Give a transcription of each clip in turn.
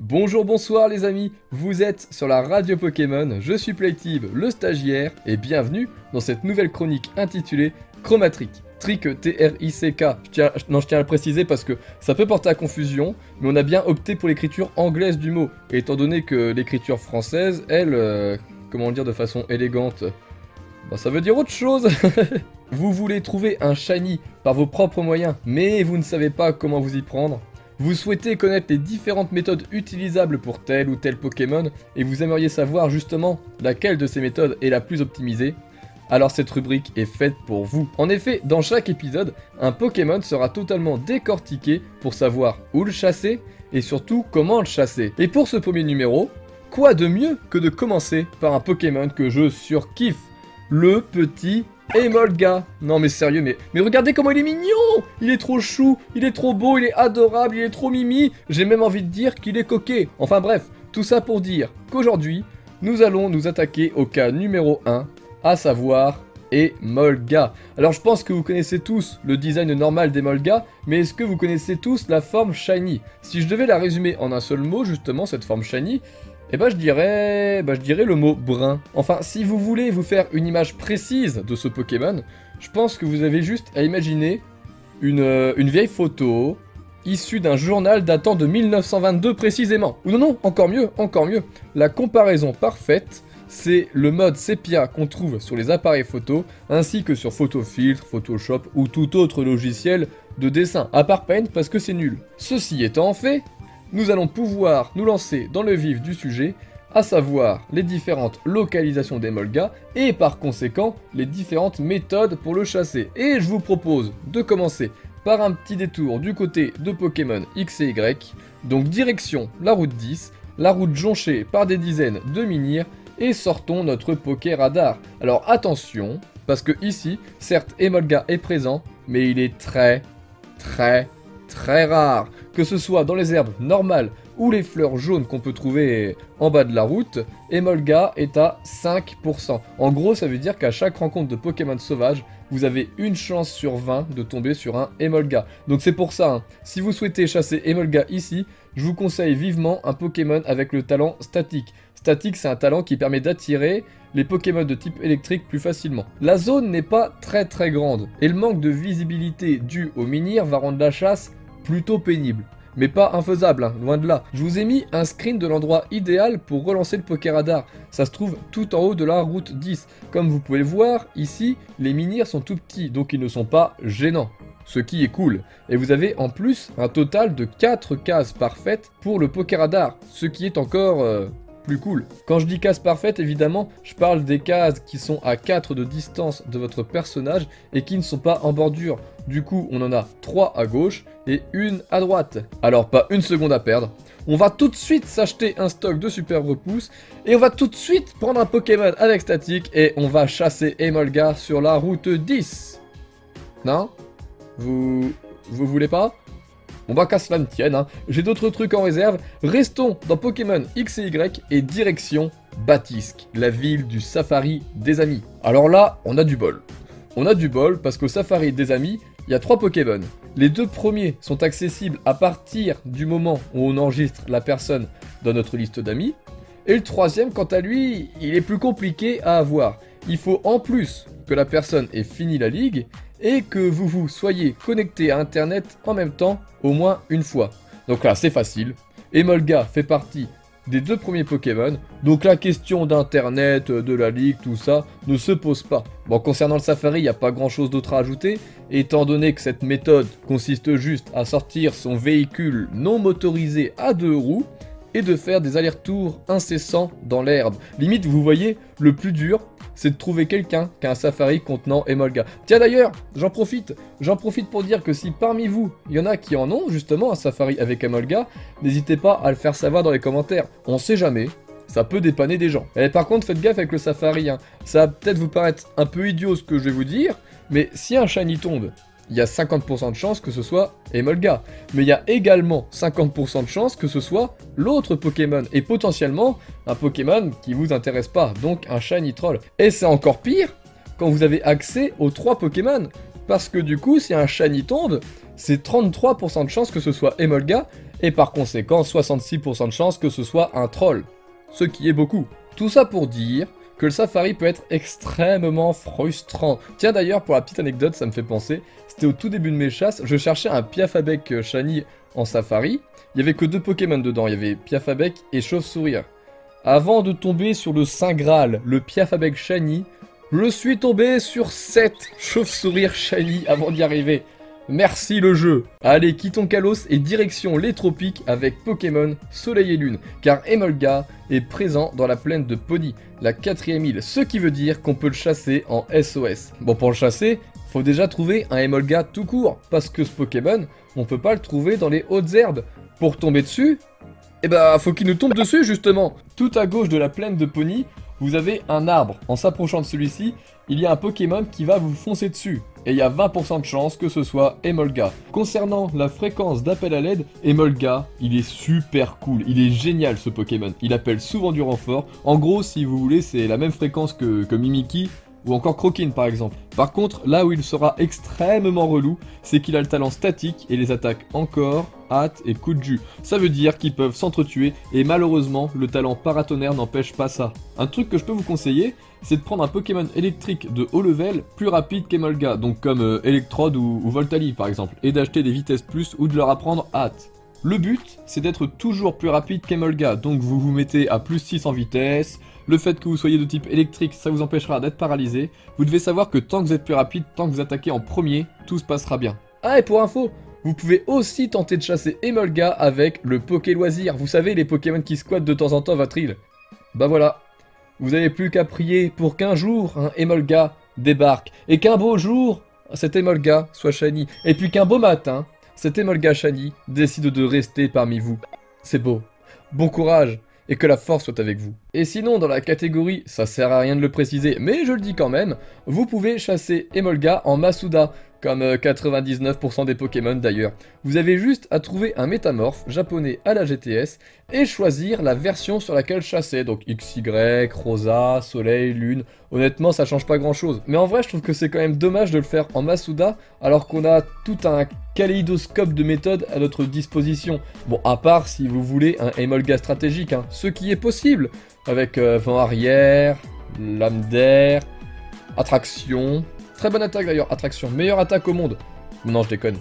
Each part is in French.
Bonjour, bonsoir les amis, vous êtes sur la radio Pokémon, je suis Playtib, le stagiaire, et bienvenue dans cette nouvelle chronique intitulée Chromatrick. Trick, T-R-I-C-K, je tiens à le préciser parce que ça peut porter à confusion, mais on a bien opté pour l'écriture anglaise du mot, et étant donné que l'écriture française, elle, comment dire de façon élégante, bah ça veut dire autre chose. Vous voulez trouver un shiny par vos propres moyens, mais vous ne savez pas comment vous y prendre. Vous souhaitez connaître les différentes méthodes utilisables pour tel ou tel Pokémon, et vous aimeriez savoir justement laquelle de ces méthodes est la plus optimisée. Alors cette rubrique est faite pour vous. En effet, dans chaque épisode, un Pokémon sera totalement décortiqué pour savoir où le chasser, et surtout comment le chasser. Et pour ce premier numéro, quoi de mieux que de commencer par un Pokémon que je surkiffe, le petit Emolga. Non mais sérieux, mais regardez comment il est mignon. Il est trop chou, il est trop beau, il est adorable, il est trop mimi. J'ai même envie de dire qu'il est coquet. Enfin bref, tout ça pour dire qu'aujourd'hui, nous allons nous attaquer au cas numéro 1, à savoir Emolga. Alors je pense que vous connaissez tous le design normal d'Emolga, mais est-ce que vous connaissez tous la forme shiny? Si je devais la résumer en un seul mot, justement, cette forme shiny, eh ben je dirais le mot brun. Enfin, si vous voulez vous faire une image précise de ce Pokémon, je pense que vous avez juste à imaginer une vieille photo issue d'un journal datant de 1922 précisément. Ou non, encore mieux. La comparaison parfaite, c'est le mode sépia qu'on trouve sur les appareils photo, ainsi que sur Photofiltre, Photoshop ou tout autre logiciel de dessin, à part Paint parce que c'est nul. Ceci étant fait, nous allons pouvoir nous lancer dans le vif du sujet, à savoir les différentes localisations d'Emolga et par conséquent les différentes méthodes pour le chasser. Et je vous propose de commencer par un petit détour du côté de Pokémon X et Y, donc direction la route 10, la route jonchée par des dizaines de menhirs, et sortons notre Pokéradar. Alors attention, parce que ici, certes Emolga est présent, mais il est très rare. Que ce soit dans les herbes normales ou les fleurs jaunes qu'on peut trouver en bas de la route, Emolga est à 5%. En gros, ça veut dire qu'à chaque rencontre de Pokémon sauvages, vous avez une chance sur 20 de tomber sur un Emolga. Donc c'est pour ça, si vous souhaitez chasser Emolga ici, je vous conseille vivement un Pokémon avec le talent statique. Statique, c'est un talent qui permet d'attirer les Pokémon de type électrique plus facilement. La zone n'est pas très grande, et le manque de visibilité dû au menhir va rendre la chasse plutôt pénible. Mais pas infaisable, loin de là. Je vous ai mis un screen de l'endroit idéal pour relancer le Pokéradar. Ça se trouve tout en haut de la route 10. Comme vous pouvez le voir, ici, les menhirs sont tout petits, donc ils ne sont pas gênants. Ce qui est cool. Et vous avez en plus un total de 4 cases parfaites pour le Pokéradar, ce qui est encore plus cool. Quand je dis cases parfaites, évidemment, je parle des cases qui sont à 4 de distance de votre personnage et qui ne sont pas en bordure. Du coup, on en a 3 à gauche et une à droite. Alors, pas une seconde à perdre. On va tout de suite s'acheter un stock de super repousse et on va tout de suite prendre un Pokémon avec statique et on va chasser Emolga sur la route 10. Non? Vous voulez pas? On va qu'à cela ne tienne, j'ai d'autres trucs en réserve. Restons dans Pokémon X et Y et direction Batisque, la ville du safari des amis. Alors là, on a du bol. On a du bol parce qu'au safari des amis, il y a 3 Pokémon. Les 2 premiers sont accessibles à partir du moment où on enregistre la personne dans notre liste d'amis. Et le 3e, quant à lui, il est plus compliqué à avoir. Il faut en plus que la personne ait fini la ligue et que vous soyez connecté à internet en même temps au moins une fois. Donc là c'est facile, Emolga fait partie des 2 premiers Pokémon, donc la question d'internet, de la ligue, tout ça ne se pose pas. Bon, concernant le safari, il n'y a pas grand chose d'autre à ajouter, étant donné que cette méthode consiste juste à sortir son véhicule non motorisé à 2 roues et de faire des allers-retours incessants dans l'herbe. Limite, vous voyez, le plus dur, c'est de trouver quelqu'un qui a un safari contenant Emolga. Tiens d'ailleurs, j'en profite pour dire que si parmi vous, il y en a qui en ont justement un safari avec Emolga, n'hésitez pas à le faire savoir dans les commentaires. On sait jamais, ça peut dépanner des gens. Et par contre, faites gaffe avec le safari, ça va peut-être vous paraître un peu idiot ce que je vais vous dire, mais si un shiny tombe, il y a 50% de chances que ce soit Emolga. Mais il y a également 50% de chances que ce soit l'autre Pokémon. Et potentiellement, un Pokémon qui vous intéresse pas, donc un Shiny Troll. Et c'est encore pire quand vous avez accès aux 3 Pokémon. Parce que du coup, si un Shiny tombe, c'est 33% de chances que ce soit Emolga et par conséquent 66% de chance que ce soit un troll. Ce qui est beaucoup. Tout ça pour dire que le safari peut être extrêmement frustrant. Tiens d'ailleurs, pour la petite anecdote, ça me fait penser, c'était au tout début de mes chasses, je cherchais un Piafabec Shiny en safari, il y avait que 2 Pokémon dedans, il y avait Piafabec et Chauve-Sourire. Avant de tomber sur le Saint Graal, le Piafabec Shiny, je suis tombé sur 7 Chauve-Sourire Shiny avant d'y arriver. Merci le jeu. Allez, quittons Kalos et direction les tropiques avec Pokémon Soleil et Lune, car Emolga est présent dans la plaine de Pony, la 4ème île, ce qui veut dire qu'on peut le chasser en SOS. Bon, pour le chasser, faut déjà trouver un Emolga tout court, parce que ce Pokémon, on peut pas le trouver dans les hautes herbes. Pour tomber dessus, eh ben, faut qu'il nous tombe dessus justement. Tout à gauche de la plaine de Pony, vous avez un arbre. En s'approchant de celui-ci, il y a un Pokémon qui va vous foncer dessus. Et il y a 20% de chance que ce soit Emolga. Concernant la fréquence d'appel à l'aide, Emolga, il est super cool. Il est génial ce Pokémon. Il appelle souvent du renfort. En gros, si vous voulez, c'est la même fréquence que Mimikyu ou encore Croquine par exemple. Par contre, là où il sera extrêmement relou, c'est qu'il a le talent statique et les attaques encore, hâte et coup de jus. Ça veut dire qu'ils peuvent s'entretuer et malheureusement, le talent paratonnerre n'empêche pas ça. Un truc que je peux vous conseiller, c'est de prendre un Pokémon électrique de haut level plus rapide qu'Emolga, donc comme Electrode ou Voltali par exemple, et d'acheter des vitesses plus ou de leur apprendre hâte. Le but, c'est d'être toujours plus rapide qu'Emolga, donc vous vous mettez à plus 6 en vitesse. Le fait que vous soyez de type électrique, ça vous empêchera d'être paralysé. Vous devez savoir que tant que vous êtes plus rapide, tant que vous attaquez en premier, tout se passera bien. Ah, et pour info, vous pouvez aussi tenter de chasser Emolga avec le Poké Loisir. Vous savez, les Pokémon qui squattent de temps en temps votre île. Bah voilà, vous n'avez plus qu'à prier pour qu'un jour, un Emolga débarque. Et qu'un beau jour, cet Emolga soit shiny. Et puis qu'un beau matin, cet Emolga shiny décide de rester parmi vous. C'est beau. Bon courage. Et que la force soit avec vous. Et sinon, dans la catégorie, ça sert à rien de le préciser, mais je le dis quand même, vous pouvez chasser Emolga en Masuda, comme 99% des Pokémon d'ailleurs. Vous avez juste à trouver un métamorphe japonais à la GTS et choisir la version sur laquelle chasser, donc XY, Rosa, Soleil, Lune. Honnêtement, ça change pas grand chose. Mais en vrai, je trouve que c'est quand même dommage de le faire en Masuda, alors qu'on a tout un kaléidoscope de méthodes à notre disposition. Bon, à part si vous voulez un Emolga stratégique, hein, ce qui est possible, avec vent arrière, lame d'air, attraction. Très bonne attaque d'ailleurs, attraction, meilleure attaque au monde. Non, je déconne.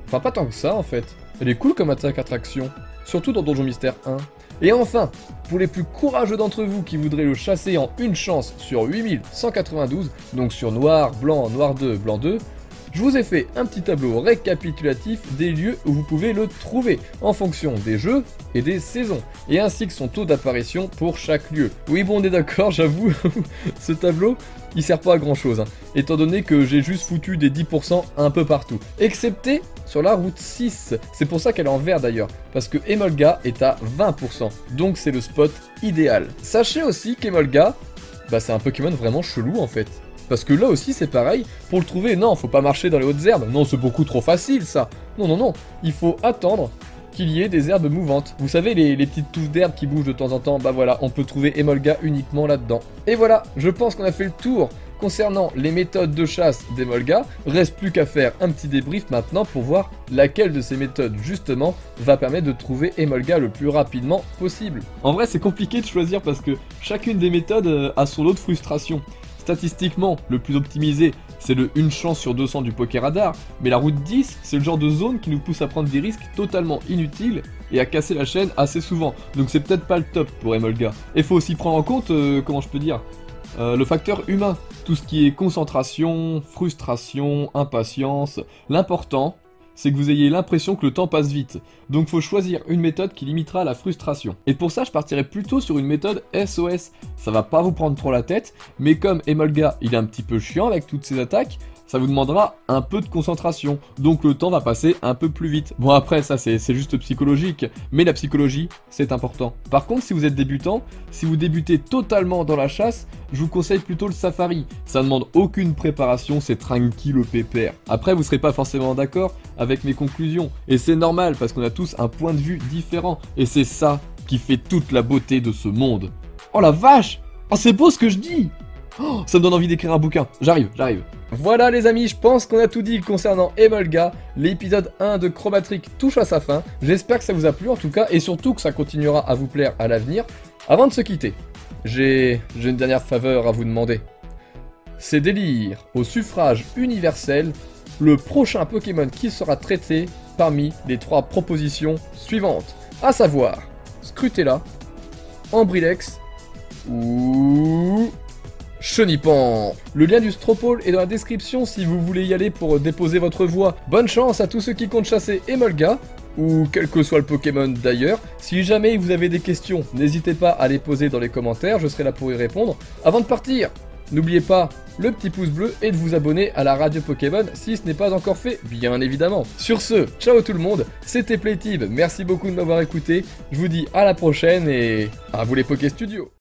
Enfin, pas tant que ça en fait. Elle est cool comme attaque attraction, surtout dans Donjon Mystère 1. Et enfin, pour les plus courageux d'entre vous qui voudraient le chasser en une chance sur 8192, donc sur noir, blanc, noir 2, blanc 2, je vous ai fait un petit tableau récapitulatif des lieux où vous pouvez le trouver, en fonction des jeux et des saisons, et ainsi que son taux d'apparition pour chaque lieu. Oui bon, on est d'accord, j'avoue, ce tableau, il sert pas à grand chose, hein, étant donné que j'ai juste foutu des 10% un peu partout, excepté sur la route 6, c'est pour ça qu'elle est en vert d'ailleurs, parce que Emolga est à 20%, donc c'est le spot idéal. Sachez aussi qu'Emolga, bah c'est un Pokémon vraiment chelou en fait. Parce que là aussi c'est pareil, pour le trouver, non, faut pas marcher dans les hautes herbes, non, c'est beaucoup trop facile ça. Non, non, non, il faut attendre qu'il y ait des herbes mouvantes. Vous savez, les petites touffes d'herbe qui bougent de temps en temps, bah voilà, on peut trouver Emolga uniquement là-dedans. Et voilà, je pense qu'on a fait le tour concernant les méthodes de chasse d'Emolga. Reste plus qu'à faire un petit débrief maintenant pour voir laquelle de ces méthodes justement va permettre de trouver Emolga le plus rapidement possible. En vrai, c'est compliqué de choisir parce que chacune des méthodes a son lot de frustration. Statistiquement, le plus optimisé, c'est le 1 chance sur 200 du Pokéradar, mais la route 10, c'est le genre de zone qui nous pousse à prendre des risques totalement inutiles et à casser la chaîne assez souvent, donc c'est peut-être pas le top pour Emolga. Et faut aussi prendre en compte, comment je peux dire, le facteur humain, tout ce qui est concentration, frustration, impatience. L'important, c'est que vous ayez l'impression que le temps passe vite. Donc faut choisir une méthode qui limitera la frustration. Et pour ça, je partirai plutôt sur une méthode SOS. Ça va pas vous prendre trop la tête, mais comme Emolga, il est un petit peu chiant avec toutes ses attaques, ça vous demandera un peu de concentration, donc le temps va passer un peu plus vite. Bon après ça c'est juste psychologique, mais la psychologie c'est important. Par contre si vous êtes débutant, si vous débutez totalement dans la chasse, je vous conseille plutôt le safari. Ça ne demande aucune préparation, c'est tranquille au pépère. Après vous serez pas forcément d'accord avec mes conclusions, et c'est normal parce qu'on a tous un point de vue différent, et c'est ça qui fait toute la beauté de ce monde. Oh la vache! Oh c'est beau ce que je dis! Oh, ça me donne envie d'écrire un bouquin. J'arrive. Voilà les amis, je pense qu'on a tout dit concernant Emolga. L'épisode 1 de Chromatrick touche à sa fin. J'espère que ça vous a plu en tout cas, et surtout que ça continuera à vous plaire à l'avenir. Avant de se quitter, j'ai une dernière faveur à vous demander. C'est d'élire au suffrage universel le prochain Pokémon qui sera traité parmi les 3 propositions suivantes. À savoir, Scrutella, Ambrilex ou Chenipan. Le lien du Stropole est dans la description si vous voulez y aller pour déposer votre voix. Bonne chance à tous ceux qui comptent chasser Emolga, ou quel que soit le Pokémon d'ailleurs. Si jamais vous avez des questions, n'hésitez pas à les poser dans les commentaires, je serai là pour y répondre. Avant de partir, n'oubliez pas le petit pouce bleu et de vous abonner à la radio Pokémon si ce n'est pas encore fait, bien évidemment. Sur ce, ciao tout le monde, c'était Playtib, merci beaucoup de m'avoir écouté, je vous dis à la prochaine et à vous les Poké Studios.